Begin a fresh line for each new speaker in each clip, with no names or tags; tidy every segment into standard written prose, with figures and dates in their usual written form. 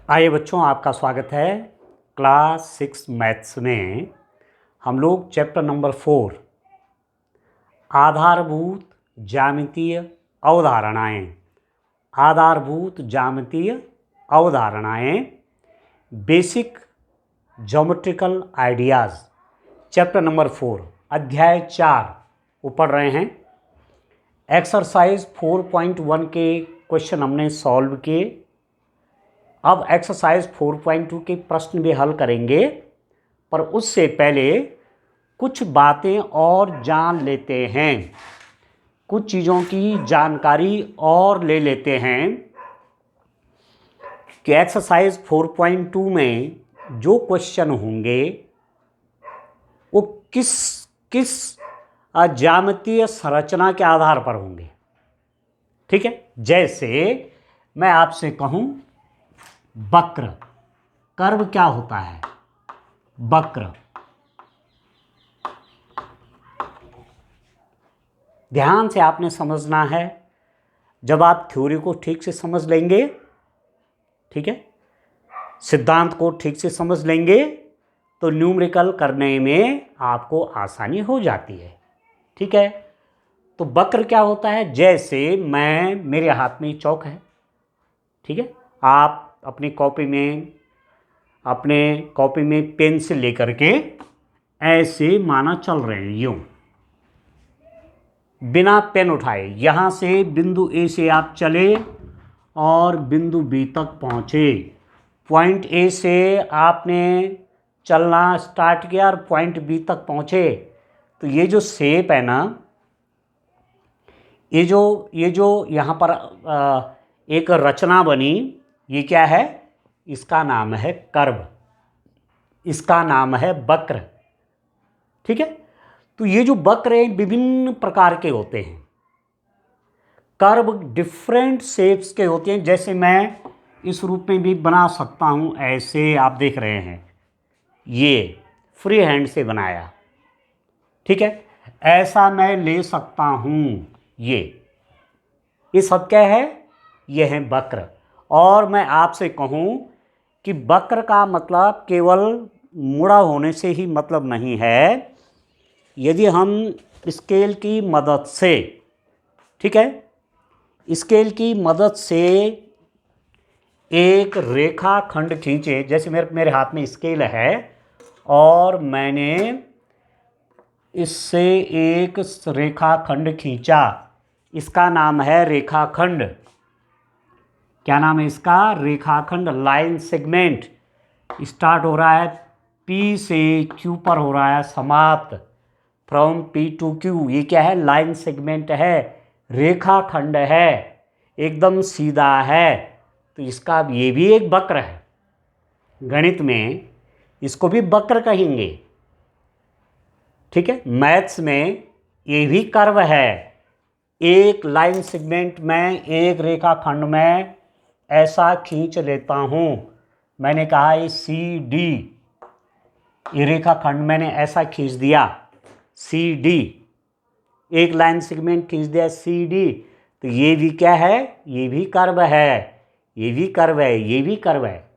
आइए बच्चों, आपका स्वागत है क्लास 6 मैथ्स में। हम लोग चैप्टर नंबर 4 आधारभूत ज्यामितीय अवधारणाएं basic geometrical ideas, chapter number 4 अध्याय 4 वो पढ़ रहे हैं। एक्सरसाइज 4.1 के क्वेश्चन हमने सॉल्व किए। अब एक्सरसाइज 4.2 के प्रश्न भी हल करेंगे, पर उससे पहले कुछ बातें और जान लेते हैं, कुछ चीज़ों की जानकारी और ले लेते हैं कि एक्सरसाइज 4.2 में जो क्वेश्चन होंगे वो किस किस ज्यामितीय संरचना के आधार पर होंगे। ठीक है, जैसे मैं आपसे कहूं वक्र, कर्व क्या होता है? वक्र। ध्यान से आपने समझना है। जब आप थ्योरी को ठीक से समझ लेंगे, ठीक है, सिद्धांत को ठीक से समझ लेंगे तो न्यूमेरिकल करने में आपको आसानी हो जाती है। ठीक है, तो वक्र क्या होता है? जैसे मेरे हाथ में चौक है, ठीक है, आप अपनी कॉपी में पेंसिल लेकर के ऐसे माना चल रहे हैं, यूं बिना पेन उठाए। यहाँ से बिंदु ए से आप चले और बिंदु बी तक पहुँचे। पॉइंट ए से आपने चलना स्टार्ट किया और पॉइंट बी तक पहुँचे। तो ये जो शेप है ना, ये जो यहाँ पर एक रचना बनी, ये क्या है? इसका नाम है कर्व, इसका नाम है वक्र। ठीक है, तो ये जो वक्र हैं विभिन्न प्रकार के होते हैं। कर्व डिफरेंट शेप्स के होते हैं। जैसे मैं इस रूप में भी बना सकता हूं, ऐसे आप देख रहे हैं, ये फ्री हैंड से बनाया। ठीक है, ऐसा मैं ले सकता हूं। ये सब क्या है? ये है वक्र। और मैं आपसे कहूं कि वक्र का मतलब केवल मुड़ा होने से ही मतलब नहीं है। यदि हम स्केल की मदद से, ठीक है, स्केल की मदद से एक रेखाखंड खींचे, जैसे मेरे हाथ में स्केल है और मैंने इससे एक रेखाखंड खींचा, इसका नाम है रेखाखंड। क्या नाम है इसका? रेखाखंड। लाइन सेगमेंट स्टार्ट हो रहा है P से Q पर हो रहा है समाप्त, फ्रॉम P टू Q। ये क्या है? लाइन सेगमेंट है, रेखाखंड है, एकदम सीधा है। तो इसका ये भी एक वक्र है। गणित में इसको भी वक्र कहेंगे। ठीक है, मैथ्स में ये भी कर्व है। एक लाइन सेगमेंट में, एक रेखाखंड में ऐसा खींच लेता हूं। मैंने कहा ये CD, ये रेखाखंड मैंने ऐसा खींच दिया CD, एक लाइन सेगमेंट खींच दिया CD। तो ये भी क्या है? ये भी कर्व है, ये भी कर्व है, ये भी कर्व है।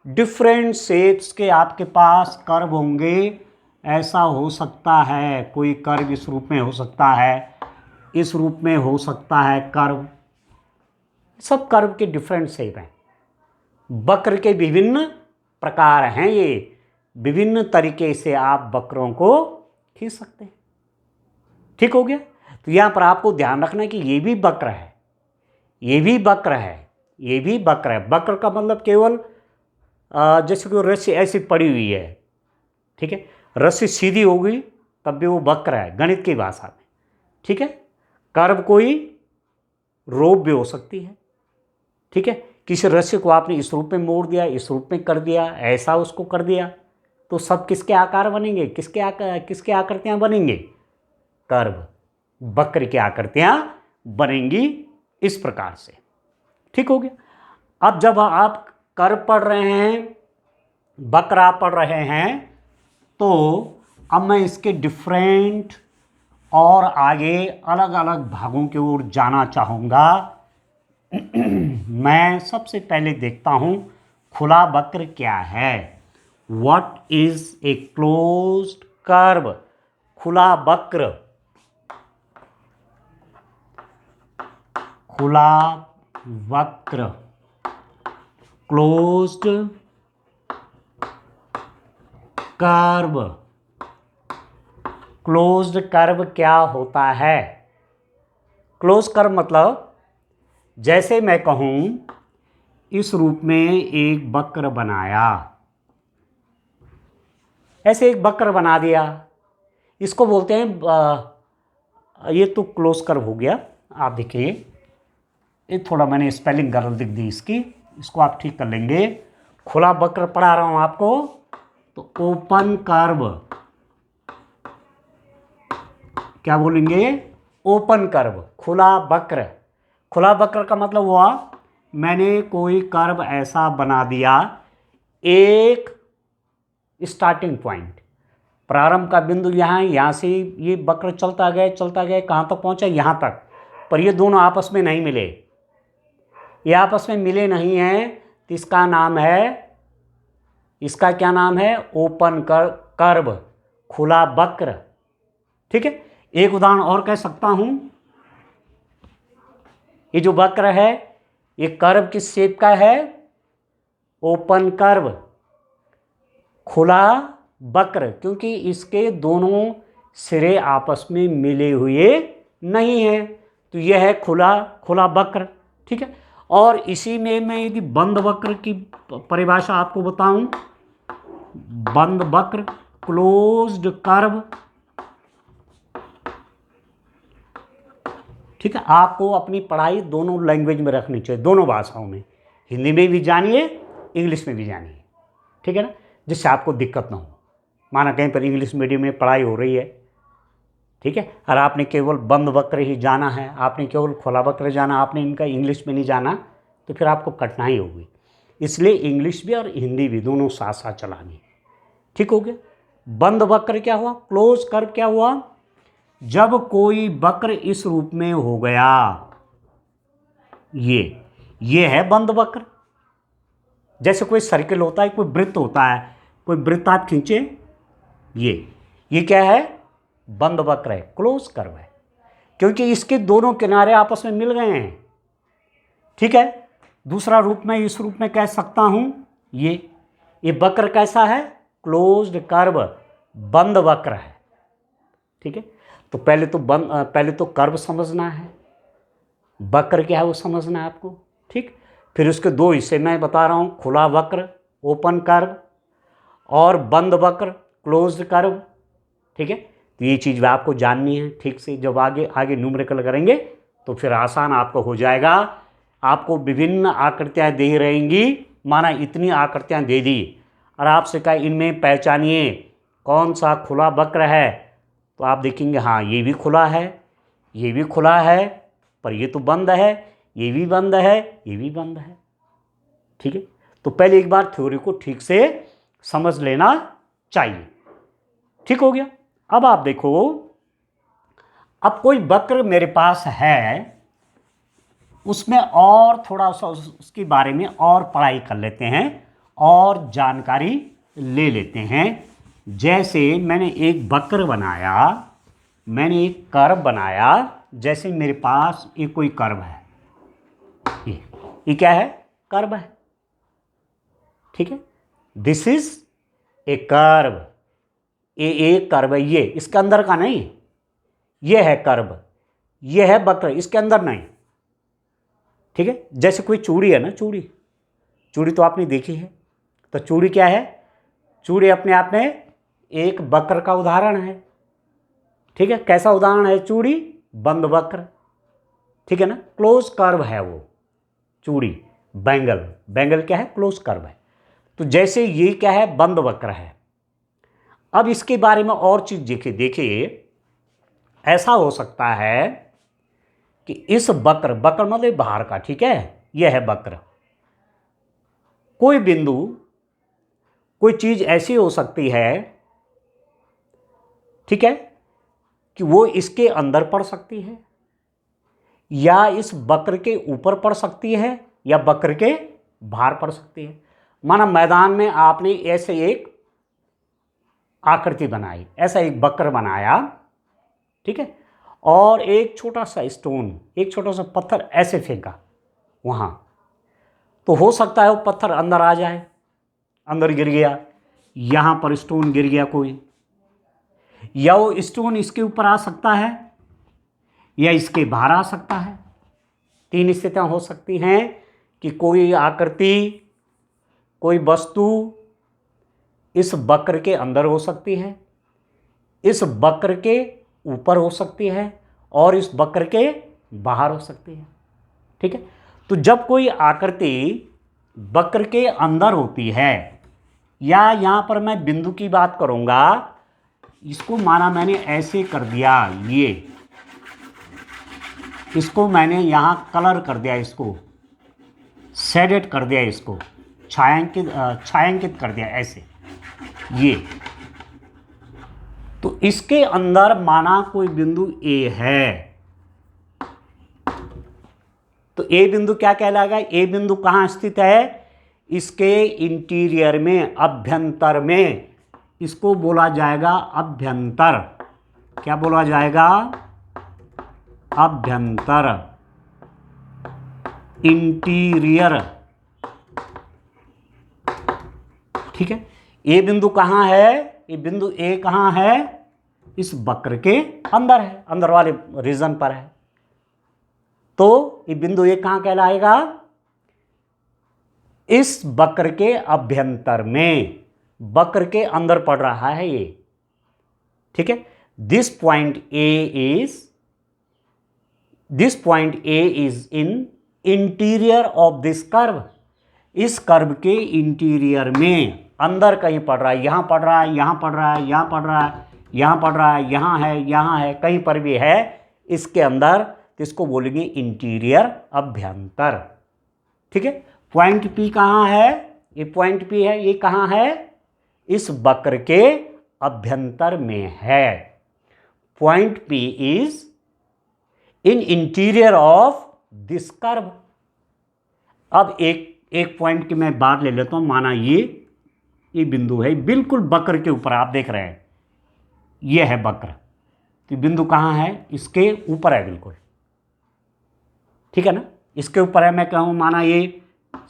डिफरेंट शेप्स के आपके पास कर्व होंगे। ऐसा हो सकता है, कोई कर्व इस रूप में हो सकता है, इस रूप में हो सकता है कर्व। सब कर्व के डिफरेंट शेप हैं। वक्र के विभिन्न प्रकार हैं। ये विभिन्न तरीके से आप वक्रों को खींच सकते हैं। ठीक हो गया? तो यहां पर आपको ध्यान रखना है कि ये भी वक्र है, ये भी वक्र है, ये भी वक्र है। वक्र का मतलब केवल जैसे कोई रस्सी ऐसी पड़ी हुई है, ठीक है, रस्सी सीधी हो गई तब भी वो वक्र है गणित की भाषा में। ठीक है, कर्व कोई रोप भी हो सकती है। ठीक है, किसी रस्सी को आपने इस रूप में मोड़ दिया, इस रूप में कर दिया, ऐसा उसको कर दिया, तो सब किसके आकार बनेंगे? किसके आकृतियां बनेंगे? कर्व, वक्र की आकृतियां बनेंगी इस प्रकार से। ठीक हो गया? अब जब आप कर्व पढ़ रहे हैं, वक्र आप पढ़ रहे हैं, तो अब मैं इसके डिफरेंट और आगे अलग अलग भागों की ओर जाना चाहूँगा। मैं सबसे पहले देखता हूँ खुला वक्र क्या है? What is a closed curve? खुला वक्र, खुला वक्र, क्लोज्ड कर्व। क्लोज्ड कर्व क्या होता है? क्लोज कर्व मतलब जैसे मैं कहूं इस रूप में एक वक्र बनाया, ऐसे एक वक्र बना दिया, इसको बोलते हैं ये तो क्लोज कर्व हो गया। आप देखिए ये थोड़ा मैंने स्पेलिंग गलत लिख दी इसकी, इसको आप ठीक कर लेंगे। खुला वक्र पढ़ा रहा हूं आपको, तो ओपन कर्व क्या बोलेंगे? ओपन कर्व, खुला वक्र। खुला वक्र का मतलब हुआ मैंने कोई कर्व ऐसा बना दिया, एक स्टार्टिंग पॉइंट, प्रारंभ का बिंदु यहाँ, यहाँ से ये वक्र चलता गया कहाँ तक पहुँचा? यहाँ तक। पर ये दोनों आपस में नहीं मिले, ये आपस में मिले नहीं हैं, तो इसका नाम है, इसका क्या नाम है? ओपन कर्व, खुला वक्र। ठीक है, एक उदाहरण और कह सकता हूं, ये जो वक्र है ये कर्व किस शेप का है? ओपन कर्व, खुला वक्र, क्योंकि इसके दोनों सिरे आपस में मिले हुए नहीं हैं, तो यह है खुला वक्र। ठीक है, और इसी में मैं यदि बंद वक्र की परिभाषा आपको बताऊं, बंद वक्र, क्लोज्ड कर्व। ठीक है, आपको अपनी पढ़ाई दोनों लैंग्वेज में रखनी चाहिए, दोनों भाषाओं में, हिंदी में भी जानिए, इंग्लिश में भी जानिए। ठीक है ना, जिससे आपको दिक्कत ना हो। माना कहीं पर इंग्लिश मीडियम में पढ़ाई हो रही है, ठीक है, और आपने केवल बंद वक्र ही जाना है, आपने केवल खुला वक्र जाना, आपने इनका इंग्लिश में नहीं जाना, तो फिर आपको कठिनाई होगी। इसलिए इंग्लिश भी और हिंदी भी दोनों साथ साथ चलानी है। ठीक हो गया। बंद वक्र क्या हुआ? क्लोज कर्व क्या हुआ? जब कोई वक्र इस रूप में हो गया, ये है बंद वक्र। जैसे कोई सर्किल होता है, कोई वृत्त होता है, कोई वृत्त आप खींचे, ये क्या है? बंद वक्र है, क्लोज कर्व है, क्योंकि इसके दोनों किनारे आपस में मिल गए हैं। ठीक है, दूसरा रूप में इस रूप में कह सकता हूं, ये वक्र कैसा है? क्लोज्ड कर्व, बंद वक्र है। ठीक है, तो पहले तो कर्व समझना है, वक्र क्या है वो समझना है आपको। ठीक, फिर उसके दो हिस्से मैं बता रहा हूं, खुला वक्र ओपन कर्व और बंद वक्र क्लोज्ड कर्व। ठीक है, तो ये चीज़ आपको जाननी है ठीक से। जब आगे न्यूमेरिकल करेंगे तो फिर आसान आपको हो जाएगा। आपको विभिन्न आकृतियाँ दे रहेंगी, माना इतनी आकृतियाँ दे दी और आपसे कहा इनमें पहचानिए कौन सा खुला वक्र है, तो आप देखेंगे हाँ ये भी खुला है, ये भी खुला है, पर ये तो बंद है, ये भी बंद है, ये भी बंद है। ठीक है, तो पहले एक बार थ्योरी को ठीक से समझ लेना चाहिए। ठीक हो गया। अब आप देखो, अब कोई वक्र मेरे पास है, उसमें और थोड़ा सा उसके बारे में और पढ़ाई कर लेते हैं और जानकारी ले लेते हैं। जैसे मैंने एक वक्र बनाया, मैंने एक कर्व बनाया, जैसे मेरे पास ये कोई कर्व है, ये क्या है? कर्व है। ठीक है, दिस इज ए कर्व, ये एक कर्व है, ये इसके अंदर का नहीं, ये है कर्व, ये है वक्र, इसके अंदर नहीं। ठीक है, जैसे कोई चूड़ी है ना, चूड़ी तो आपने देखी है, तो चूड़ी क्या है? चूड़ी अपने आप में एक वक्र का उदाहरण है। ठीक है, कैसा उदाहरण है चूड़ी? बंद वक्र। ठीक है ना, क्लोज कर्व है वो चूड़ी। बैंगल क्या है? क्लोज कर्व है। तो जैसे ये क्या है? बंद वक्र है। अब इसके बारे में और चीज देखिए, ऐसा हो सकता है कि इस वक्र मतलब बाहर का, ठीक है, यह है वक्र, कोई बिंदु, कोई चीज ऐसी हो सकती है, ठीक है, कि वो इसके अंदर पड़ सकती है, या इस वक्र के ऊपर पड़ सकती है, या वक्र के बाहर पड़ सकती है। माना मैदान में आपने ऐसे एक आकृति बनाई, ऐसा एक वक्र बनाया, ठीक है, और एक छोटा सा स्टोन, एक छोटा सा पत्थर ऐसे फेंका वहाँ, तो हो सकता है वो पत्थर अंदर आ जाए, अंदर गिर गया, यहाँ पर स्टोन गिर गया कोई, या वो स्टोन इसके ऊपर आ सकता है या इसके बाहर आ सकता है। 3 स्थितियाँ हो सकती हैं कि कोई आकृति, कोई वस्तु इस वक्र के अंदर हो सकती है, इस वक्र के ऊपर हो सकती है और इस वक्र के बाहर हो सकती है, ठीक है। तो जब कोई आकृति वक्र के अंदर होती है, या यहाँ पर मैं बिंदु की बात करूँगा, इसको माना मैंने ऐसे कर दिया, ये इसको मैंने यहाँ कलर कर दिया, इसको शेडेड कर दिया, इसको छायांकित कर दिया ऐसे, ये, तो इसके अंदर माना कोई बिंदु ए है, तो ए बिंदु क्या कहलाएगा? ए बिंदु कहाँ स्थित है? इसके इंटीरियर में, अभ्यंतर में, इसको बोला जाएगा अभ्यंतर। क्या बोला जाएगा? अभ्यंतर, इंटीरियर, ठीक है। ए बिंदु कहाँ है? ये बिंदु ए कहाँ है? इस वक्र के अंदर है, अंदर वाले रीजन पर है। तो ये बिंदु ए कहाँ कहलाएगा? इस वक्र के अभ्यंतर में, वक्र के अंदर पड़ रहा है ये, ठीक है। This point A is in interior of this curve. इस कर्व के इंटीरियर में, अंदर कहीं पड़ रहा है, यहां पड़ रहा है, यहां पड़ रहा है, यहां पड़ रहा है, यहां पड़ रहा है, यहां है, कहीं पर भी है इसके अंदर, तो इसको बोलेंगे इंटीरियर, अभ्यंतर, ठीक है। पॉइंट पी कहाँ है? ये पॉइंट पी है, ये कहाँ है? इस वक्र के अभ्यंतर में है। Point P is in interior of this curve. अब एक पॉइंट की मैं बात ले लेता हूं, माना ये बिंदु है, बिल्कुल वक्र के ऊपर आप देख रहे हैं, ये है वक्र, तो बिंदु कहाँ है? इसके ऊपर है बिल्कुल, ठीक है ना, इसके ऊपर है। मैं कहूँ माना ये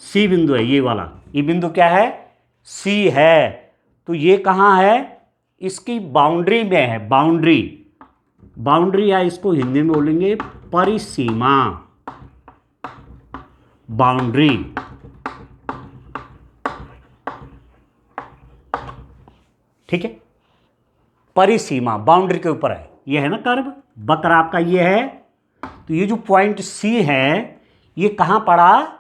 सी बिंदु है, ये वाला, ये बिंदु क्या है? सी है। तो ये कहाँ है? इसकी बाउंड्री में है, बाउंड्री या इसको हिंदी में बोलेंगे परिसीमा, बाउंड्री, ठीक है। परिसीमा, बाउंड्री के ऊपर है, ये है ना कर्व, वक्र आपका ये है। तो ये जो पॉइंट सी है, ये कहाँ पड़ा?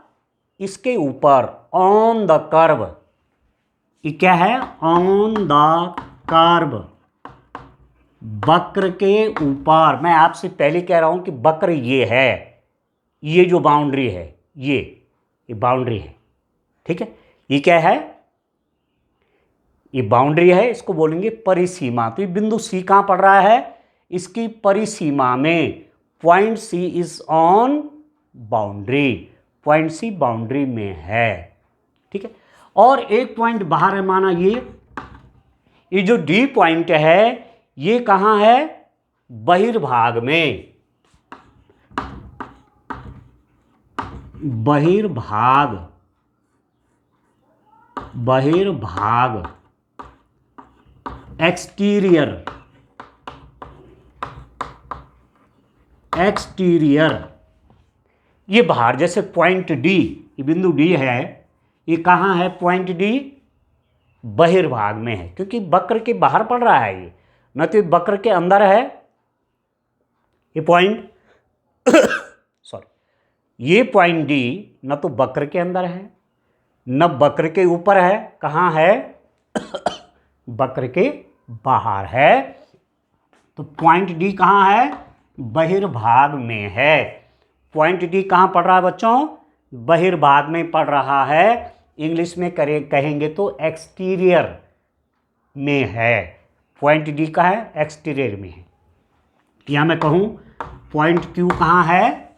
इसके ऊपर, ऑन द कर्व। ये क्या है? ऑन द कर्व, वक्र के ऊपर। मैं आपसे पहले कह रहा हूं कि वक्र ये है, ये जो बाउंड्री है, ये बाउंड्री है, ठीक है। ये क्या है? ये बाउंड्री है, इसको बोलेंगे परिसीमा। तो ये बिंदु सी कहाँ पड़ रहा है? इसकी परिसीमा में। Point C is on boundary, point C boundary में है, ठीक है। और एक पॉइंट बाहर है, माना ये जो डी पॉइंट है, ये कहाँ है? बहिर्भाग में, बहिर्भाग, एक्सटीरियर, ये बाहर, जैसे पॉइंट डी, ये बिंदु डी है, ये कहाँ है? पॉइंट डी बहिर्भाग में है, क्योंकि वक्र के बाहर पड़ रहा है ये, न तो वक्र के अंदर है ये पॉइंट सॉरी, ये पॉइंट डी न तो वक्र के अंदर है, न वक्र के ऊपर है, कहाँ है? वक्र के बाहर है। तो पॉइंट डी कहाँ है? बहिर्भाग में है। पॉइंट डी कहाँ पड़ रहा है बच्चों? बहिर्भाग में पड़ रहा है। इंग्लिश में कहेंगे तो एक्सटीरियर में है। पॉइंट डी का है? एक्सटीरियर में है। या मैं कहूँ पॉइंट क्यू कहाँ है?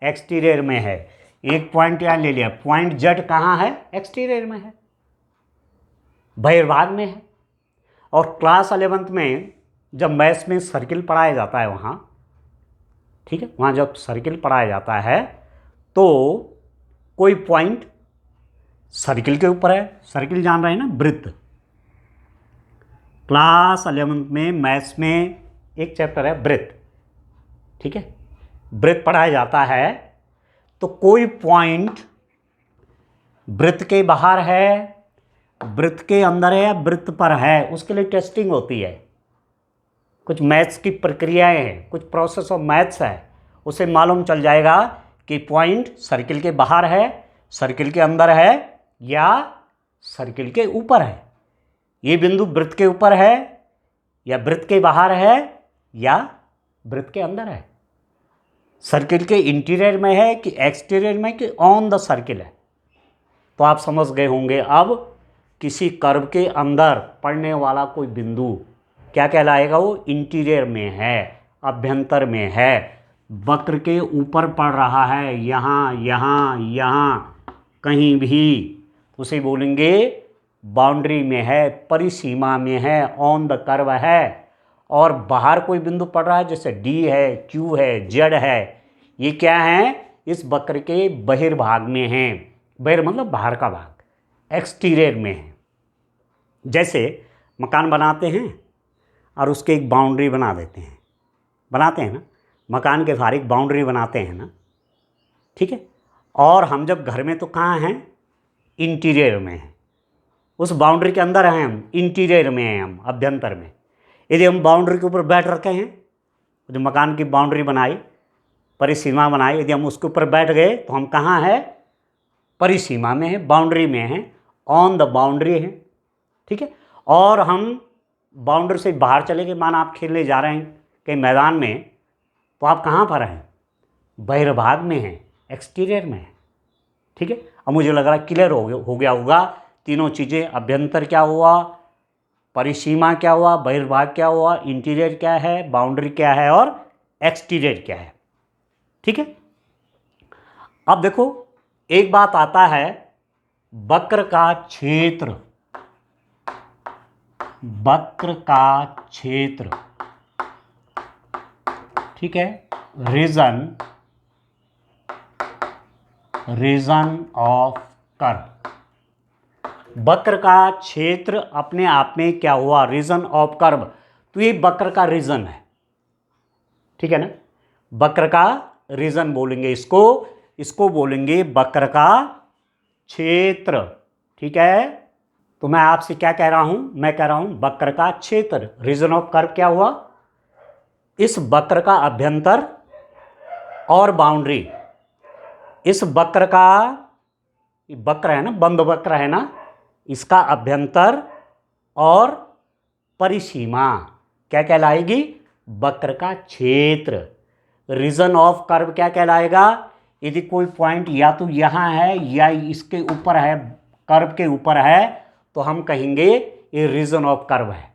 एक्सटीरियर में है। एक पॉइंट यहाँ ले लिया, पॉइंट जेड कहाँ है? एक्सटीरियर में है। बहिर्भाग में है। और क्लास 11th में जब मैथ्स में सर्किल पढ़ाया जाता है वहाँ, ठीक है, वहाँ जब सर्किल पढ़ाया जाता है तो कोई पॉइंट सर्किल के ऊपर है। सर्किल जान रहे हैं ना, वृत्त। क्लास 11th में मैथ्स में एक चैप्टर है वृत्त, ठीक है, वृत्त पढ़ाया जाता है। तो कोई पॉइंट वृत्त के बाहर है, वृत्त के अंदर है या वृत्त पर है, उसके लिए टेस्टिंग होती है। कुछ मैथ्स की प्रक्रियाएं हैं, कुछ प्रोसेस ऑफ मैथ्स है, उसे मालूम चल जाएगा कि पॉइंट सर्किल के बाहर है, सर्किल के अंदर है या सर्किल के ऊपर है। ये बिंदु वृत्त के ऊपर है या वृत्त के बाहर है या वृत्त के अंदर है, सर्किल के इंटीरियर में है कि एक्सटीरियर में कि ऑन द सर्किल है। तो आप समझ गए होंगे अब किसी कर्व के अंदर पड़ने वाला कोई बिंदु क्या कहलाएगा, वो इंटीरियर में है, अभ्यंतर में है, वक्र के ऊपर पड़ रहा है, यहाँ यहाँ यहाँ कहीं भी, उसे बोलेंगे बाउंड्री में है, परिसीमा में है, ऑन द कर्व है। और बाहर कोई बिंदु पड़ रहा है जैसे डी है, क्यू है, जेड है, ये क्या है, इस वक्र के बहिर्भाग में है। बहिर मतलब बाहर का भाग, एक्सटीरियर में है। जैसे मकान बनाते हैं और उसके एक बाउंड्री बना देते हैं, बनाते हैं ना, मकान के बाहर एक बाउंड्री बनाते हैं ना, ठीक है। और हम जब घर में तो कहाँ हैं, इंटीरियर में हैं, उस बाउंड्री के अंदर हैं हम, इंटीरियर में हैं हम, अभ्यंतर में। यदि हम बाउंड्री के ऊपर बैठ रखे हैं, जो मकान की बाउंड्री बनाई, परिसीमा बनाई, यदि हम उसके ऊपर बैठ गए तो हम कहाँ हैं, परिसीमा में है, बाउंड्री में हैं, ऑन द बाउंड्री है, ठीक है। और हम बाउंड्री से बाहर चले गए, माना आप खेलने जा रहे हैं कहीं मैदान में, तो आप कहाँ पर हैं, बहिर्भाग में हैं, एक्सटीरियर में हैं, ठीक है। अब मुझे लग रहा है क्लियर हो गया होगा तीनों चीज़ें, अभ्यंतर क्या हुआ, परिसीमा क्या हुआ, बहिर्भाग क्या हुआ, इंटीरियर क्या है, बाउंड्री क्या है और एक्सटीरियर क्या है, ठीक है। अब देखो एक बात आता है, वक्र का क्षेत्र, वक्र का क्षेत्र, ठीक है, रीजन ऑफ कर्व। वक्र का क्षेत्र अपने आप में क्या हुआ, रीजन ऑफ कर्व। तो ये वक्र का रीजन है, ठीक है ना, वक्र का रीजन बोलेंगे इसको, इसको बोलेंगे वक्र का क्षेत्र, ठीक है। तो मैं आपसे क्या कह रहा हूं, मैं कह रहा हूं वक्र का क्षेत्र, रीजन ऑफ कर्व क्या हुआ, इस वक्र का अभ्यंतर और बाउंड्री, इस वक्र का, वक्र है ना, बंद वक्र है ना, इसका अभ्यंतर और परिसीमा क्या कहलाएगी, वक्र का क्षेत्र। रीजन ऑफ कर्व क्या कहलाएगा, यदि कोई पॉइंट या तो यहाँ है या इसके ऊपर है, कर्व के ऊपर है, तो हम कहेंगे ये रीजन ऑफ कर्व है।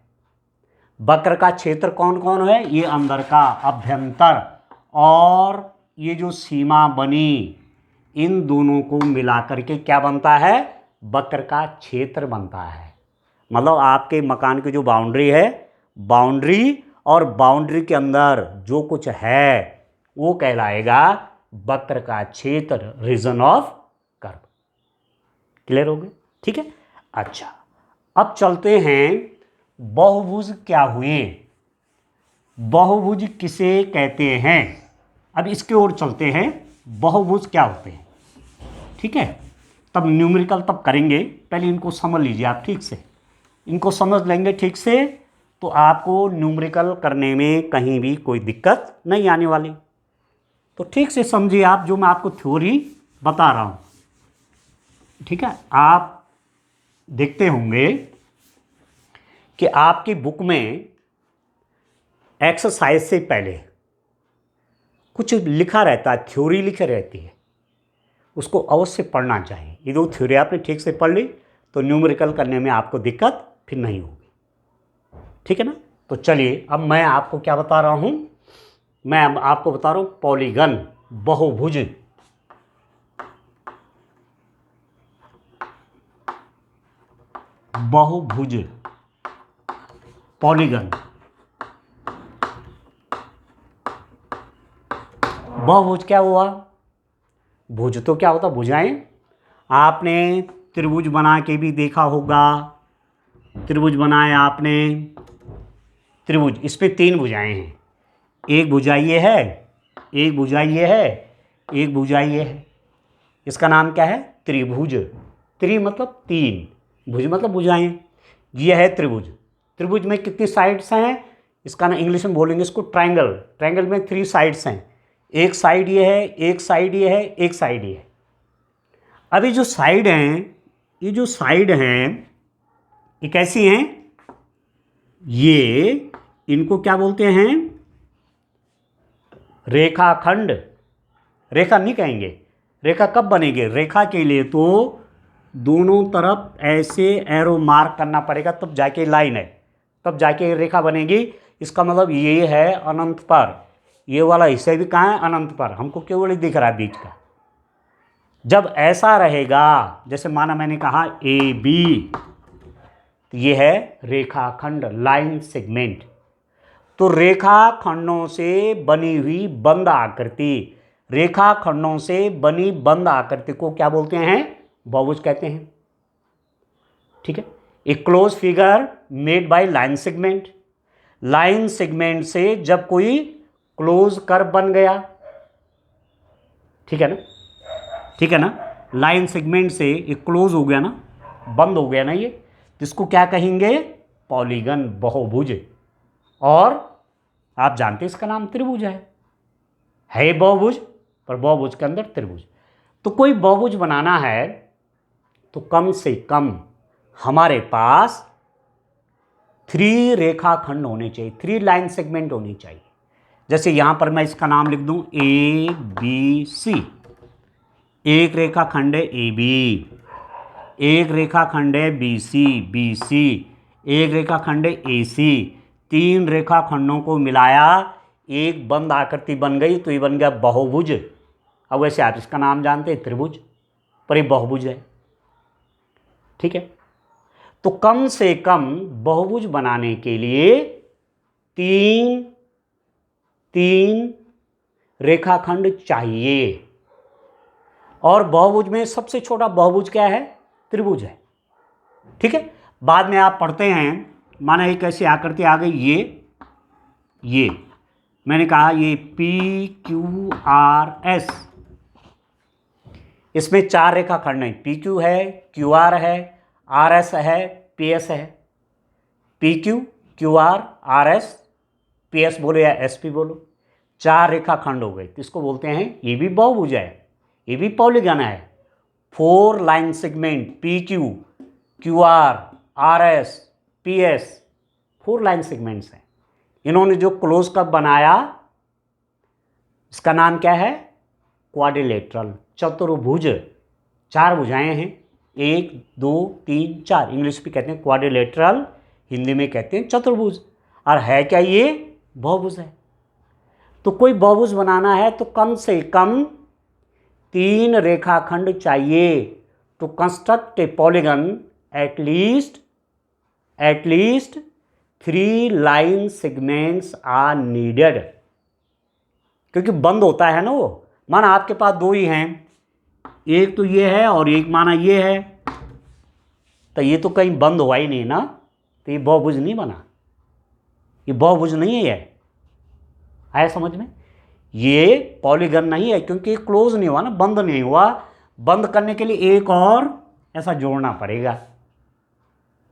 वक्र का क्षेत्र कौन कौन है, ये अंदर का, अभ्यंतर और ये जो सीमा बनी, इन दोनों को मिलाकर के क्या बनता है, वक्र का क्षेत्र बनता है। मतलब आपके मकान की जो बाउंड्री है, बाउंड्री और बाउंड्री के अंदर जो कुछ है वो कहलाएगा वक्र का क्षेत्र, रीजन ऑफ कर्व। क्लियर हो गए, ठीक है। अच्छा, अब चलते हैं बहुभुज क्या हुए, बहुभुज किसे कहते हैं। अब इसके ओर चलते हैं, बहुभुज क्या होते हैं, ठीक है। तब न्यूमेरिकल तब करेंगे, पहले इनको समझ लीजिए आप ठीक से, इनको समझ लेंगे ठीक से तो आपको न्यूमेरिकल करने में कहीं भी कोई दिक्कत नहीं आने वाली। तो ठीक से समझिए आप, जो मैं आपको थ्योरी बता रहा हूँ, ठीक है। आप देखते होंगे कि आपकी बुक में एक्सरसाइज से पहले कुछ लिखा रहता है, थ्योरी लिखी रहती है, उसको अवश्य पढ़ना चाहिए। ये दो थ्योरी आपने ठीक से पढ़ ली तो न्यूमेरिकल करने में आपको दिक्कत फिर नहीं होगी, ठीक है ना। तो चलिए अब मैं आपको क्या बता रहा हूँ, मैं आपको बता रहा हूँ पॉलीगन, बहुभुज। बहुभुज, पॉलीगन। बहुभुज क्या हुआ? भुज तो क्या होता? भुजाएं। आपने त्रिभुज बना के भी देखा होगा, त्रिभुज बनाया आपने, त्रिभुज, इस पे 3 भुजाएं हैं। एक भुजा ये है, एक भुजा ये है, एक भुजा ये है। इसका नाम क्या है? त्रिभुज। त्रि मतलब 3, भुज मतलब भुजाएं। ये है त्रिभुज। त्रिभुज में कितनी साइड्स हैं? इसका ना इंग्लिश में बोलेंगे इसको ट्रायंगल। ट्रायंगल में 3 साइड्स हैं। एक साइड ये है, एक साइड ये है, एक साइड ये है। अभी जो साइड हैं, ये जो साइड हैं ये कैसी हैं? ये, इनको क्या बोलते हैं? रेखाखंड। रेखा नहीं कहेंगे। रेखा कब बनेगी? रेखा के लिए तो दोनों तरफ ऐसे एरो मार्क करना पड़ेगा, तब जाके लाइन है, तब जाके रेखा बनेगी। इसका मतलब ये है अनंत पर, ये वाला हिस्सा भी कहाँ है? अनंत पर। हमको केवल दिख रहा है बीच का। जब ऐसा रहेगा, जैसे माना मैंने कहा ए बी, तो ये है रेखाखंड, लाइन सेगमेंट। तो रेखाखंडों से बनी हुई बंद आकृति, रेखाखंडों से बनी बंद आकृति को क्या बोलते हैं? बहुभुज कहते हैं। ठीक है। A close figure made by line segment. Line segment से जब कोई क्लोज कर्व बन गया, ठीक है ना, ठीक है ना, लाइन सेगमेंट से एक क्लोज हो गया ना, बंद हो गया ना, ये तो इसको क्या कहेंगे? पॉलीगन, बहुभुज। और आप जानते हैं इसका नाम त्रिभुज है बहुभुज, पर बहुभुज के अंदर त्रिभुज। तो कोई बहुभुज बनाना है तो कम से कम हमारे पास 3 रेखाखंड होने चाहिए, 3 लाइन सेगमेंट होनी चाहिए। जैसे यहां पर मैं इसका नाम लिख दूं ए बी सी। एक रेखाखंड है ए बी, एक रेखाखंड है बी सी, एक रेखाखंड है ए सी। 3 रेखाखंडों को मिलाया, एक बंद आकृति बन गई, तो ये बन गया बहुभुज। अब वैसे आप इसका नाम जानते हैं त्रिभुज, पर ये बहुभुज है। ठीक है। तो कम से कम बहुभुज बनाने के लिए 3 रेखाखंड चाहिए। और बहुभुज में सबसे छोटा बहुभुज क्या है? त्रिभुज है। ठीक है। बाद में आप पढ़ते हैं, माना एक ऐसी आकृति आ गई, ये मैंने कहा ये पी क्यू आर एस, इसमें 4 रेखाखंड हैं। पी क्यू है, क्यू आर है, आर एस है, पी एस है। P Q, Q R S, P S बोलो या एस पी बोलो, 4 रेखाखंड हो गए। तो इसको बोलते हैं, ये भी बहुभुज है, ये भी पॉलीगन है। 4 line segment, P Q, Q R S, P S, 4 line segments हैं। इन्होंने जो क्लोज कप बनाया, इसका नाम क्या है? क्वाड्रिलेटरल, चतुर्भुज। 4 भुजाएं हैं, 1 2 3 4। इंग्लिश में कहते हैं क्वाड्रिलेटरल, हिंदी में कहते हैं चतुर्भुज। और है क्या ये? बहुभुज है। तो कोई बहुभुज बनाना है तो कम से कम 3 रेखाखंड चाहिए। To construct a polygon at least 3 line segments are needed. क्योंकि बंद होता है ना वो, माना आपके पास 2 ही हैं, एक तो ये है और एक माना ये है, तो ये तो कहीं बंद हुआ ही नहीं ना, तो ये बहुभुज नहीं बना, ये बहुभुज नहीं है। आया समझ में? ये पॉलीगन नहीं है, क्योंकि ये क्लोज नहीं हुआ ना, बंद नहीं हुआ। बंद करने के लिए एक और ऐसा जोड़ना पड़ेगा।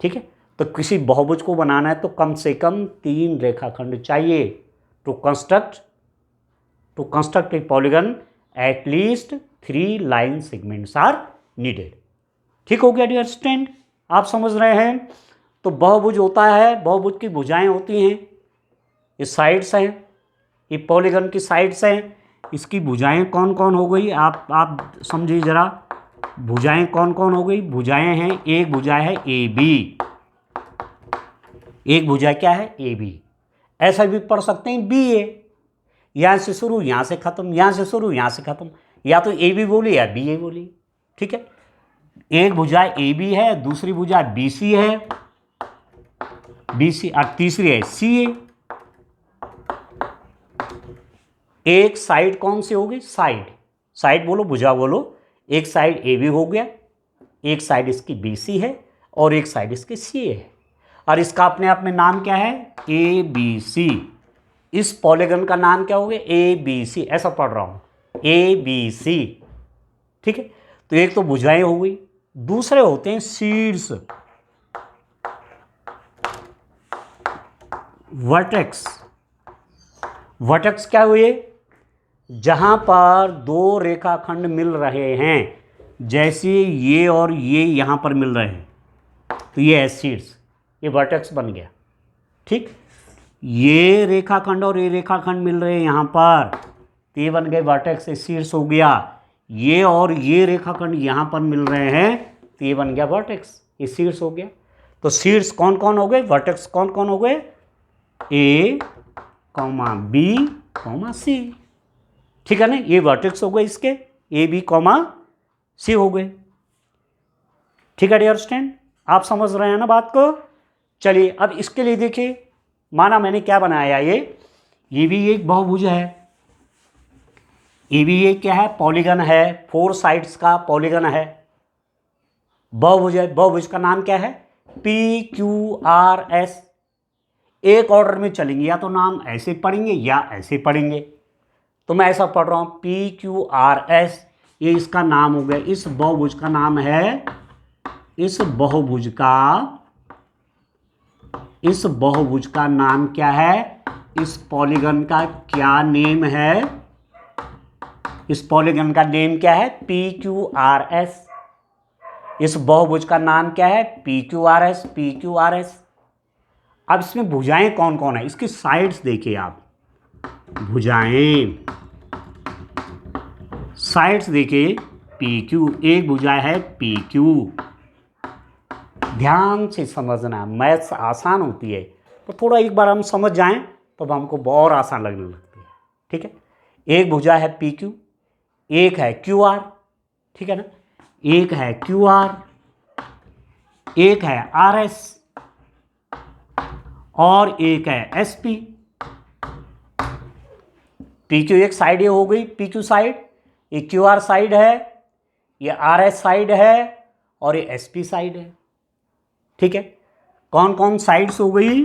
ठीक है। तो किसी बहुभुज को बनाना है तो कम से कम 3 रेखाखंड चाहिए। To construct a polygon at least 3 line segments are needed. ठीक हो गया डियर स्टूडेंट? आप समझ रहे हैं? तो बहुभुज होता है, बहुभुज की भुजाएं होती हैं, ये साइड्स हैं, ये पॉलीगन की साइड्स हैं। इसकी भुजाएं कौन कौन हो गई? आप समझिए जरा, भुजाएं कौन कौन हो गई? भुजाएं हैं, एक भुजा है ए बी, एक भुजा क्या है? A B. ऐसा भी पढ़ सकते हैं बी ए, यहाँ से शुरू यहाँ से खत्म, यहाँ से शुरू यहाँ से खत्म, या तो ए बी बोली या बी ए बोली। ठीक है। एक भुजा ए बी है, दूसरी भुजा बी सी है, बी सी, और तीसरी है सी ए। एक साइड कौन सी होगी? साइड, साइड बोलो, भुजा बोलो। एक साइड ए बी हो गया, एक साइड इसकी बी सी है, और एक साइड इसकी सी ए है। और इसका अपने आप में नाम क्या है? A B C. इस पॉलीगन का नाम क्या हो गया? ए बी सी, ऐसा पढ़ रहा हूं, ए बी सी। ठीक है, तो एक तो भुजाएं हो गई, दूसरे होते हैं शीर्ष, वर्टेक्स। वर्टेक्स क्या हुए? जहां पर दो रेखाखंड मिल रहे हैं, जैसे ये और ये यहां पर मिल रहे हैं, तो ये है शीर्ष, ये वर्टेक्स बन गया। ठीक, ये रेखाखंड और ये रेखाखंड मिल रहे हैं यहां पर, तो ये बन गए वर्टेक्स, ये शीर्ष हो गया। ये और ये रेखाखंड यहां पर मिल रहे हैं, तो ये बन गया वर्टेक्स, ये शीर्ष हो गया। तो शीर्ष कौन कौन हो गए? वर्टेक्स कौन कौन हो गए? ए कॉमा बी कॉमा सी। ठीक है ना, ये वर्टेक्स हो गए इसके, ए बी कॉमा सी हो गए। ठीक है डियर स्टूडेंट, आप समझ रहे हैं ना बात को? चलिए अब इसके लिए देखिए, माना मैंने क्या बनाया, ये भी एक बहुभुज है, ये भी एक क्या है? पॉलीगन है, 4 साइड्स का पॉलीगन है, बहुभुज है। बहुभुज का नाम क्या है? P Q R S. एक ऑर्डर में चलेंगे, या तो नाम ऐसे पढ़ेंगे या ऐसे पढ़ेंगे, तो मैं ऐसा पढ़ रहा हूं पी क्यू आर एस, ये इसका नाम हो गया। इस बहुभुज का नाम है, इस बहुभुज का नाम क्या है? इस पॉलीगन का क्या नेम है? इस पॉलीगन का नेम क्या है? P Q R S. इस बहुभुज का नाम क्या है? P Q R S, P Q R S. अब इसमें भुजाएं कौन कौन है? इसकी साइड्स देखिए आप, भुजाएं, साइड्स देखिए, पी क्यू, एक भुजा है पी क्यू। ध्यान से समझना, मैथ्स आसान होती है, तो थोड़ा एक बार हम समझ जाएं तो हमको बहुत आसान लगने लगती है। ठीक है, एक भुजा है पी क्यू, एक है क्यू आर, ठीक है ना, एक है क्यू आर, एक है आर एस, और एक है एस पी। पी क्यू एक साइड ये हो गई, पी क्यू साइड, ये क्यू आर साइड है, ये आर एस साइड है, और ये एस पी साइड है। ठीक है, कौन कौन साइड्स हो गई?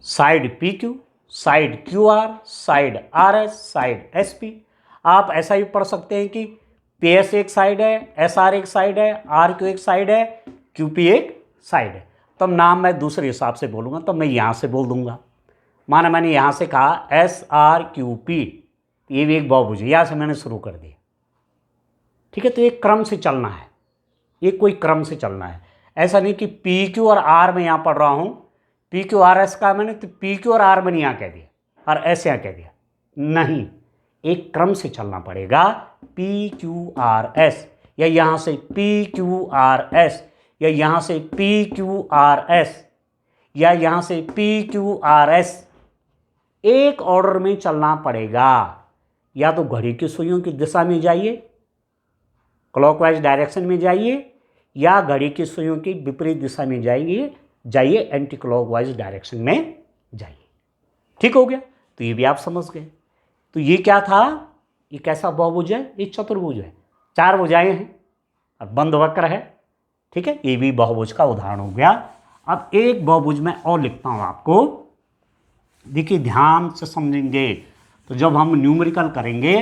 Side P Q, side Q R, side R S, side S P. आप ऐसा ही पढ़ सकते हैं कि पी एस एक साइड है, एस आर एक साइड है, आर क्यू एक साइड है, क्यू पी एक साइड है। तब नाम मैं दूसरे हिसाब से बोलूँगा, तो मैं यहाँ से बोल दूंगा। माना मैंने यहाँ से कहा एस आर क्यू पी, ये भी एक बहुभुज है, यहाँ से मैंने शुरू कर दिया। ठीक है, तो एक क्रम से चलना है, ये कोई क्रम से चलना है, ऐसा नहीं कि पी क्यू और आर में यहाँ पढ़ रहा हूँ, पी क्यू आर एस का मैंने तो पी क्यू और आर मैंने यहाँ कह दिया और एस यहाँ कह दिया, नहीं, एक क्रम से चलना पड़ेगा। पी क्यू आर एस, या यहाँ से पी क्यू आर एस, या यहाँ से पी क्यू आर एस, या यहाँ से पी क्यू आर एस, एक ऑर्डर में चलना पड़ेगा। या तो घड़ी की सुइयों की दिशा में जाइए, क्लॉकवाइज डायरेक्शन में जाइए, या घड़ी की सुइयों की विपरीत दिशा में जाइए, एंटी क्लॉकवाइज डायरेक्शन में जाइए। ठीक हो गया, तो ये भी आप समझ गए। तो ये क्या था? ये कैसा बहुभुज है? ये चतुर्भुज है, 4 भुजाएं हैं और बंद वक्र है। ठीक है, ये भी बहुभुज का उदाहरण हो गया। अब एक बहुभुज में और लिखता हूं आपको, देखिए ध्यान से समझेंगे, तो जब हम न्यूमेरिकल करेंगे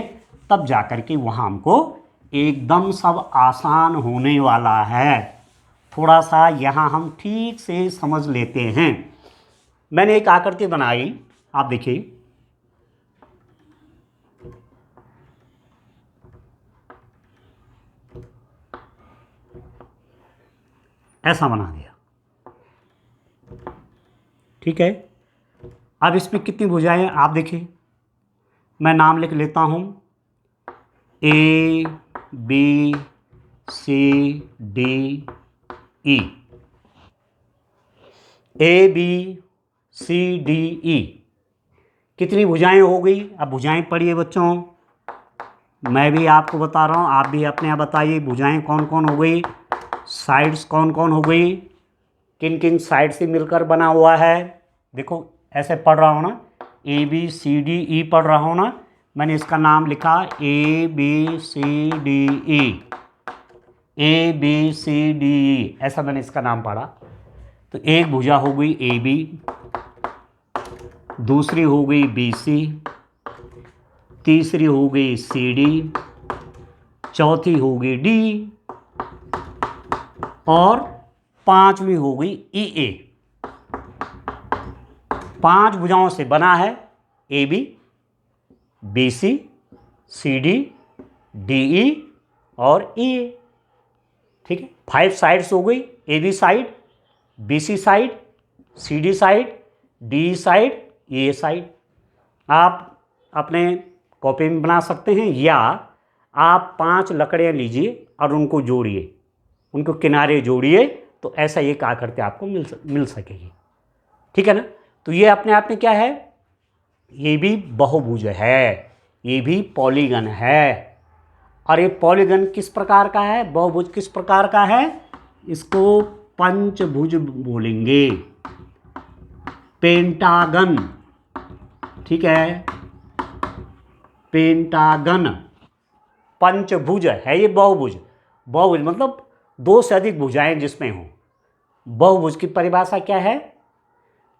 तब जाकर के वहाँ हमको एकदम सब आसान होने वाला है। थोड़ा सा यहाँ हम ठीक से समझ लेते हैं। मैंने एक आकृति बनाई, आप देखिए, ऐसा बना दिया। ठीक है, अब इसमें कितनी भुजाएं हैं आप देखिए, मैं नाम लिख लेता हूं, A B C D E, A B C D E, कितनी भुजाएं हो गई? अब भुजाएं पढ़िए बच्चों, मैं भी आपको बता रहा हूँ, आप भी अपने आप बताइए भुजाएं कौन कौन हो गई, साइड्स कौन कौन हो गई, किन किन साइड से मिलकर बना हुआ है। देखो ऐसे पढ़ रहा हूँ ना, ABCDE पढ़ रहा हूँ ना, मैंने इसका नाम लिखा ABCDE, ABCDE, ऐसा मैंने इसका नाम पढ़ा। तो एक भुजा हो गई AB, दूसरी हो गई BC, तीसरी हो गई CD, चौथी हो गई D और पांचवी हो गई EA। 5 भुजाओं से बना है AB, BC, CD, DE और EA। ठीक है, 5 साइड्स हो गई, AB side, BC side, CD side, DE side, EA side. आप अपने कॉपी में बना सकते हैं या आप 5 लकड़ियाँ लीजिए और उनको जोड़िए, उनको किनारे जोड़िए, तो ऐसा एक आकृति आपको मिल सकेगी। ठीक है ना। तो ये अपने आप में क्या है, ये भी बहुभुज है, ये भी पॉलीगन है। और ये पॉलीगन किस प्रकार का है, बहुभुज किस प्रकार का है, इसको पंचभुज बोलेंगे, पेंटागन। ठीक है, पेंटागन, पंचभुज है ये बहुभुज। बहुभुज मतलब 2 से अधिक भुजाएं जिसमें हों। बहुभुज की परिभाषा क्या है,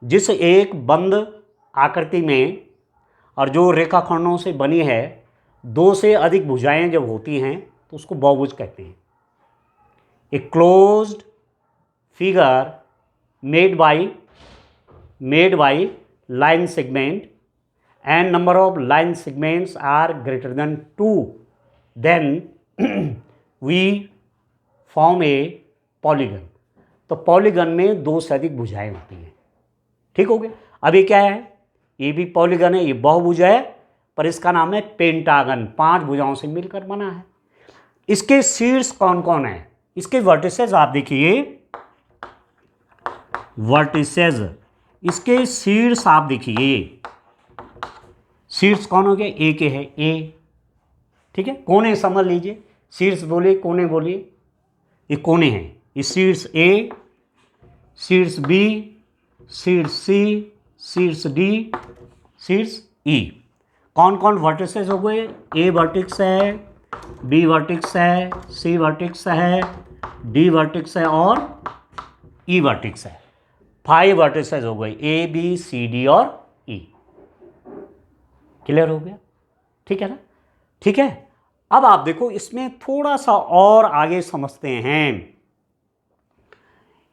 जिस एक बंद आकृति में और जो रेखाखंडों से बनी है 2 से अधिक भुजाएं जब होती हैं तो उसको बहुभुज कहते हैं। A closed figure made by line segment and number of line segments are greater than 2, then we form a polygon। तो पॉलीगन में 2 से अधिक भुजाएं होती हैं। ठीक हो गया। अब ये क्या है, ये भी पॉलीगन है, ये बहुभुज है, पर इसका नाम है पेंटागन, 5 भुजाओं से मिलकर बना है। इसके शीर्ष कौन कौन है, इसके वर्टिसेस आप देखिए, वर्टिसेस, इसके शीर्ष आप देखिए, शीर्ष कौन हो गया, ए के है, ए। ठीक है, कोने समझ लीजिए, शीर्ष बोले कोने बोलिए, ये कोने हैं, ये शीर्ष ए, शीर्ष बी, शीर्ष सी, शीर्ष डी, शीर्ष ई। कौन कौन वर्टिसेस हो गए, ए वर्टिक्स है, बी वर्टिक्स है, सी वर्टिक्स है, डी वर्टिक्स है और ई वर्टिक्स है। 5 वर्टिसेस हो गए, ए बी सी डी और ई। क्लियर हो गया। ठीक है ना। ठीक है, अब आप देखो इसमें थोड़ा सा और आगे समझते हैं।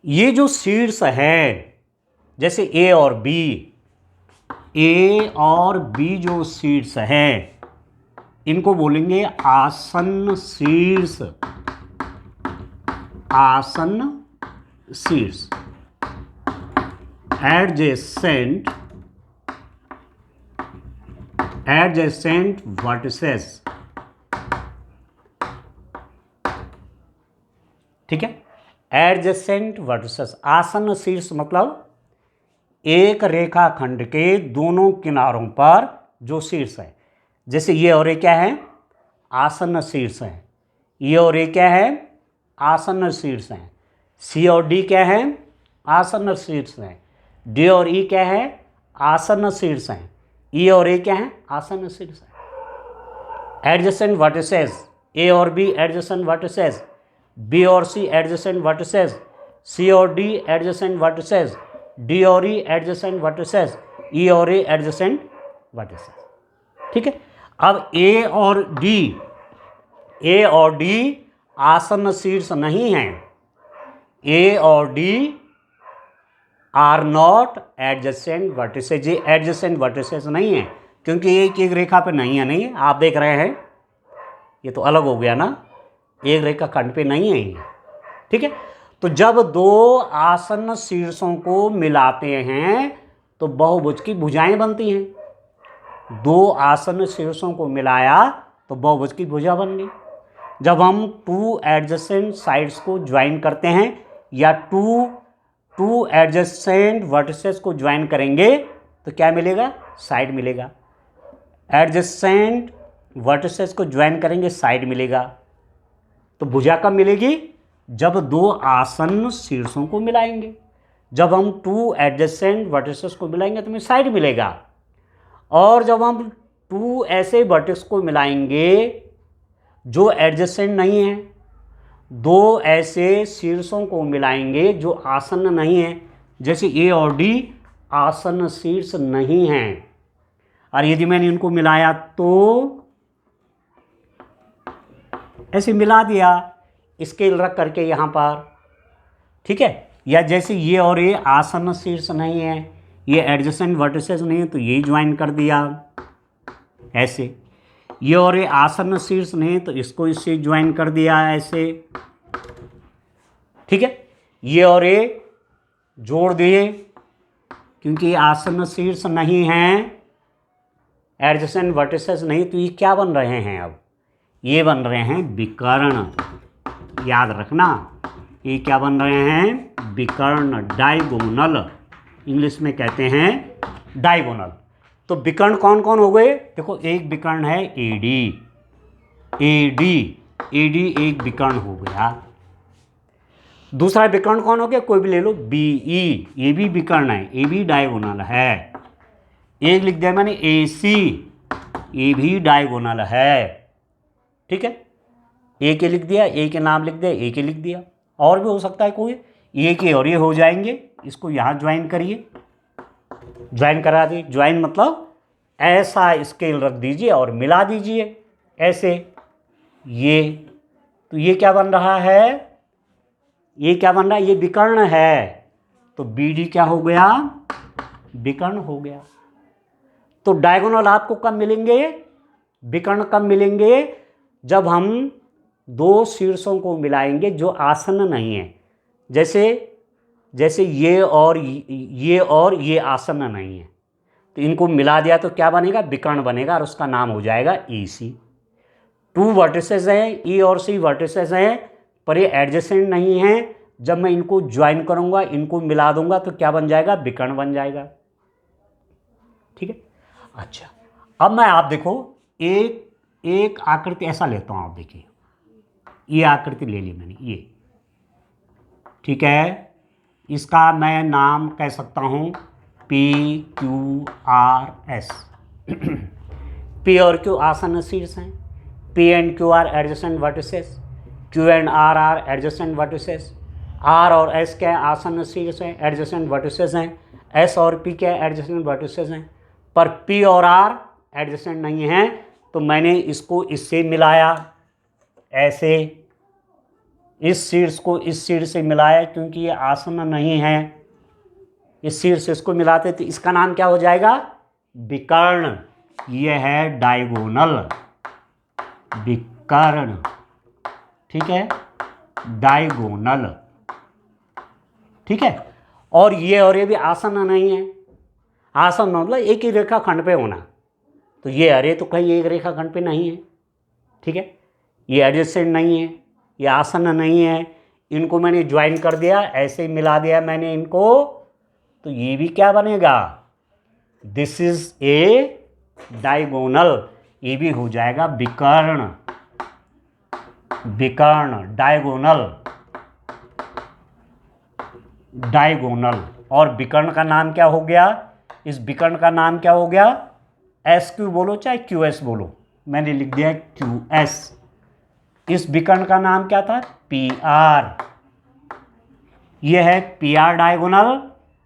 ये जो शीर्ष है, जैसे ए और बी जो शीर्ष है, इनको बोलेंगे आसन्न शीर्ष, आसन्न शीर्ष, एडजेसेंट वर्टिसेस। ठीक है, एडजेसेंट वर्टिसेस, आसन्न शीर्ष मतलब एक रेखाखंड के दोनों किनारों पर जो शीर्ष है। जैसे ये और ये क्या है, आसन्न शीर्ष है, ये और ये क्या है, आसन्न शीर्ष है। सी और डी क्या है, आसन्न शीर्ष है। डी और ई क्या है, आसन्न शीर्ष है। ई और ए क्या है, आसन्न शीर्ष है। एडजेसेंट वर्टिसेस, ए और बी एडजेसेंट वर्टिसेस, बी और सी एडजेसेंट वर्टिसेस, सी और डी एडजेसेंट वर्टिसेस, डी और ई एडजेसेंट वर्टिसेस, ई और ए एडजेसेंट वर्टिसेस। ठीक है, अब ए और डी आसन्न शीर्ष नहीं है। ए और D R not adjacent vertices, ये एडजेसेंट वर्टिसेस नहीं है, क्योंकि एक एक रेखा पे नहीं है। नहीं, आप देख रहे हैं ये तो अलग हो गया ना, एक रेखा खंड पे नहीं है ये। ठीक है, तो जब 2 आसन्न शीर्षों को मिलाते हैं तो बहुभुज की भुजाएं बनती हैं। 2 आसन्न शीर्षों को मिलाया तो बहुभुज की भुजा बन गई। जब हम 2 एडजेसेंट साइड्स को ज्वाइन करते हैं या 2 एडजेसेंट वर्टिसेस को ज्वाइन करेंगे तो क्या मिलेगा, साइड मिलेगा। एडजेसेंट वर्टिसेस को ज्वाइन करेंगे साइड मिलेगा। तो भुजा कब मिलेगी? जब दो आसन्न शीर्षों को मिलाएंगे। जब हम टू एडजेसेंट वर्टिसेस को मिलाएंगे तो हमें साइड मिलेगा। और जब हम टू ऐसे वर्टिस को मिलाएंगे जो एडजेसेंट नहीं है, दो ऐसे शीर्षों को मिलाएंगे जो आसन्न नहीं है, जैसे ए और डी आसन्न शीर्ष नहीं हैं, और यदि मैंने इनको मिलाया तो ऐसे मिला दिया स्केल रख करके यहाँ पर, ठीक है। या जैसे ये और ये आसन्न शीर्ष नहीं है, ये एडजेसेंट वर्टिसेस नहीं है, तो ये ज्वाइन कर दिया ऐसे। ये और ये आसन्न शीर्ष नहीं है तो इसको इससे ज्वाइन कर दिया ऐसे, ठीक है। ये और ये जोड़ दिए क्योंकि ये आसन्न शीर्ष नहीं हैं, एडजेसेंट वर्टिसेस नहीं, तो ये क्या बन रहे हैं? अब ये बन रहे हैं विकर्ण। याद रखना, ये क्या बन रहे हैं? विकर्ण, डायगोनल, इंग्लिश में कहते हैं डायगोनल। तो विकर्ण कौन कौन हो गए? देखो, एक विकर्ण है एडी, एडी एडी एक विकर्ण हो गया। दूसरा विकर्ण कौन हो गया? कोई भी ले लो, बीई, ये भी विकर्ण है, ये भी डायगोनल है। एक लिख दिया मैंने एसी, ये भी डायगोनल है, ठीक है। ए के लिख दिया, ए के नाम लिख दिया, ए के लिख दिया। और भी हो सकता है कोई, ए के और ये हो जाएंगे, इसको यहाँ ज्वाइन करिए, ज्वाइन करा दिए। ज्वाइन मतलब ऐसा स्केल रख दीजिए और मिला दीजिए ऐसे, ये। तो ये क्या बन रहा है? ये क्या बन रहा है? ये विकर्ण है। तो बी डी क्या हो गया? विकर्ण हो गया। तो डायगोनल आपको कब मिलेंगे? विकर्ण कब मिलेंगे? जब हम दो शीर्षों को मिलाएंगे जो आसन्न नहीं है। जैसे ये और ये आसन्न नहीं है, तो इनको मिला दिया तो क्या बनेगा? विकर्ण बनेगा, और उसका नाम हो जाएगा ई सी। टू वर्टिसेस हैं, ई और सी वर्टिसेस हैं, पर ये एडजेसेंट नहीं हैं। जब मैं इनको ज्वाइन करूंगा, इनको मिला दूंगा, तो क्या बन जाएगा? विकर्ण बन जाएगा, ठीक है। अच्छा, अब मैं आप देखो एक आकृति ऐसा लेता हूं। आप देखिए, ये आकृति ले ली मैंने, ये, ठीक है। इसका मैं नाम कह सकता हूं P Q R S. P और क्यू आसन्न शीर्ष हैं, P and Q are adjacent vertices, Q and R are adjacent vertices, R और एस क्या है? आसन्न शीर्ष हैं, एडजेसेंट वर्टिसेस हैं। एस और पी क्या है? एडजेसेंट वर्टिसेस हैं। पर पी और आर एडजेसेंट नहीं हैं, तो मैंने इसको इससे मिलाया ऐसे, इस शीर्ष को इस शीर्ष से मिलाया, क्योंकि ये आसन्न नहीं है। इस शीर्ष से इसको मिलाते तो इसका नाम क्या हो जाएगा? विकर्ण। ये है डायगोनल, विकर्ण, ठीक है, डायगोनल, ठीक है। और ये भी आसन्न नहीं है। आसन्न मतलब एक ही रेखा खंड पे होना, तो ये अरे तो कहीं एक रेखा खंड पे नहीं है, ठीक है। ये एडजेसेंट नहीं है, ये आसन्न नहीं है, इनको मैंने ज्वाइन कर दिया, ऐसे ही मिला दिया मैंने इनको, तो ये भी क्या बनेगा? दिस इज ए डायगोनल, ये भी हो जाएगा विकर्ण, विकर्ण, डायगोनल, डायगोनल। और विकर्ण का नाम क्या हो गया? इस विकर्ण का नाम क्या हो गया? एस क्यू बोलो चाहे क्यू एस बोलो, मैंने लिख दिया क्यू एस। इस विकर्ण का नाम क्या था? P R. यह है पी आर डायगोनल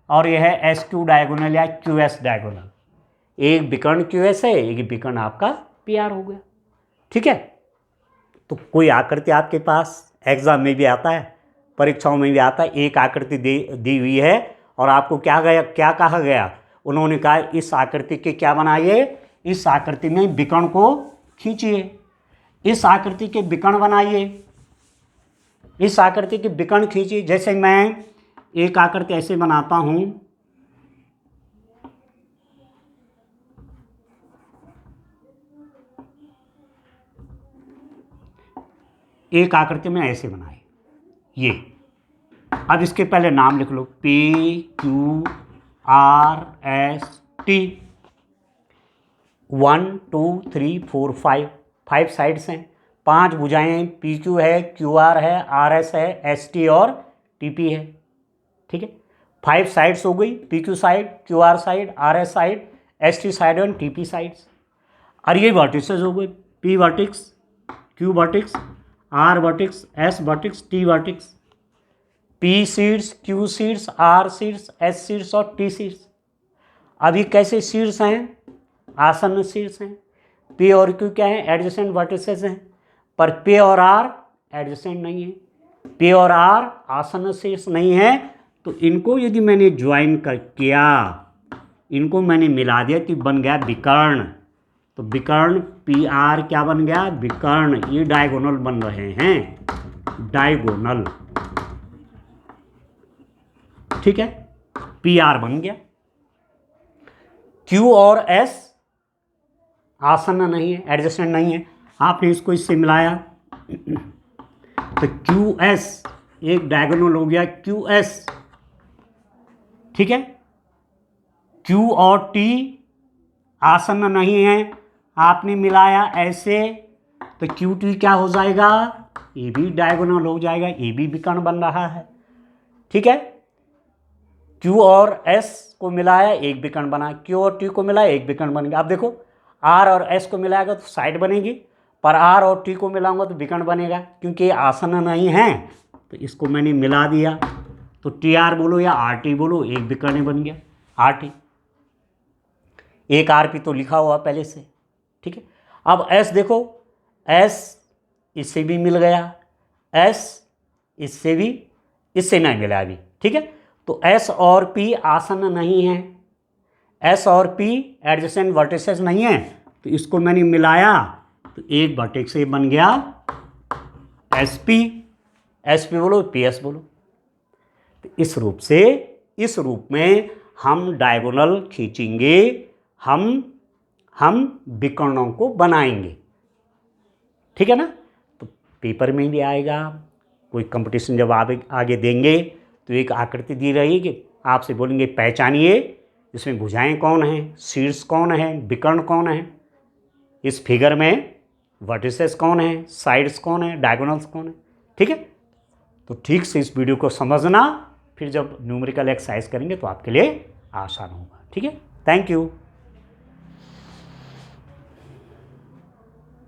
और यह है एस क्यू डायगोनल या क्यू एस डायगोनल। एक विकर्ण क्यू एस है, एक विकर्ण आपका पी आर हो गया, ठीक है। तो कोई आकृति आपके पास एग्जाम में भी आता है, परीक्षाओं में भी आता है, एक आकृति दी हुई है और आपको क्या कहा गया? उन्होंने कहा इस आकृति के क्या बनाइए? इस आकृति में विकर्ण को खींचिए, इस आकृति के विकर्ण बनाइए, इस आकृति के विकर्ण खींचिए। जैसे मैं एक आकृति ऐसे बनाता हूं, एक आकृति में ऐसे बनाए ये। अब इसके पहले नाम लिख लो, P Q R S T, 1 2 3 4 5, 5 sides हैं, 5 भुजाएं, PQ है, QR है, RS है, ST और TP है। ठीक है, 5 साइड्स हो गई, PQ side, QR side, RS side, ST side और TP साइड्स। और ये वर्टिसेस हो गए, P vertices, Q vertices, R vertices, S vertices, T vertices. P seeds, Q seeds, R seeds, S seeds और T सीड्स। अब ये कैसे शीर्ष हैं? आसन्न शीर्ष हैं। P और Q क्या है? एडजेसेंट वर्टिसेस हैं, पर P और R एडजेसेंट नहीं है। P और R आसन्न शीर्ष नहीं है, तो इनको यदि मैंने ज्वाइन कर किया, इनको मैंने मिला दिया तो बन गया विकर्ण। तो विकर्ण PR क्या बन गया? विकर्ण। ये डायगोनल बन रहे हैं, डायगोनल। ठीक है, PR बन गया। Q और S आसन्न नहीं है, एडजस्टेंट नहीं है, आपने इसको इससे मिलाया तो QS एक डायगोनल हो गया, QS। ठीक है, Q और T आसन्न नहीं है, आपने मिलाया ऐसे तो QT क्या हो जाएगा? ये भी डायगोनल हो जाएगा, ये भी विकर्ण बन रहा है। ठीक है, Q और S को मिलाया, एक विकर्ण बना, Q और T को मिलाया, एक विकर्ण बन गया। अब देखो, R और S को मिलाएगा तो साइड बनेगी, पर R और T को मिलाऊंगा तो विकर्ण बनेगा, क्योंकि ये आसन्न नहीं है। तो इसको मैंने मिला दिया, तो TR बोलो या RT बोलो, एक विकर्ण बन गया, RT। एक RP तो लिखा हुआ पहले से। ठीक है, अब S देखो, S इससे भी मिल गया, S इससे भी, इससे नहीं मिला अभी। ठीक है, तो S और P आसन्न नहीं है, S और P एडजेसेंट वर्टिसेस नहीं है, तो इसको मैंने मिलाया तो एक वर्टेक्स से बन गया SP। SP बोलो, PS बोलो। तो इस रूप से, इस रूप में हम डायगोनल खींचेंगे, हम विकर्णों को बनाएंगे। ठीक है ना? तो पेपर में भी आएगा, कोई कंपटीशन जब आगे देंगे तो एक आकृति दी रहेगी, आपसे बोलेंगे पहचानिए इसमें भुजाएं कौन हैं, शीर्ष कौन है, विकर्ण कौन है, इस फिगर में वर्टिसेस कौन है, साइड्स कौन है, डायगोनल्स कौन है। ठीक है, तो ठीक से इस वीडियो को समझना, फिर जब न्यूमेरिकल एक्सरसाइज करेंगे तो आपके लिए आसान होगा। ठीक है, थैंक यू।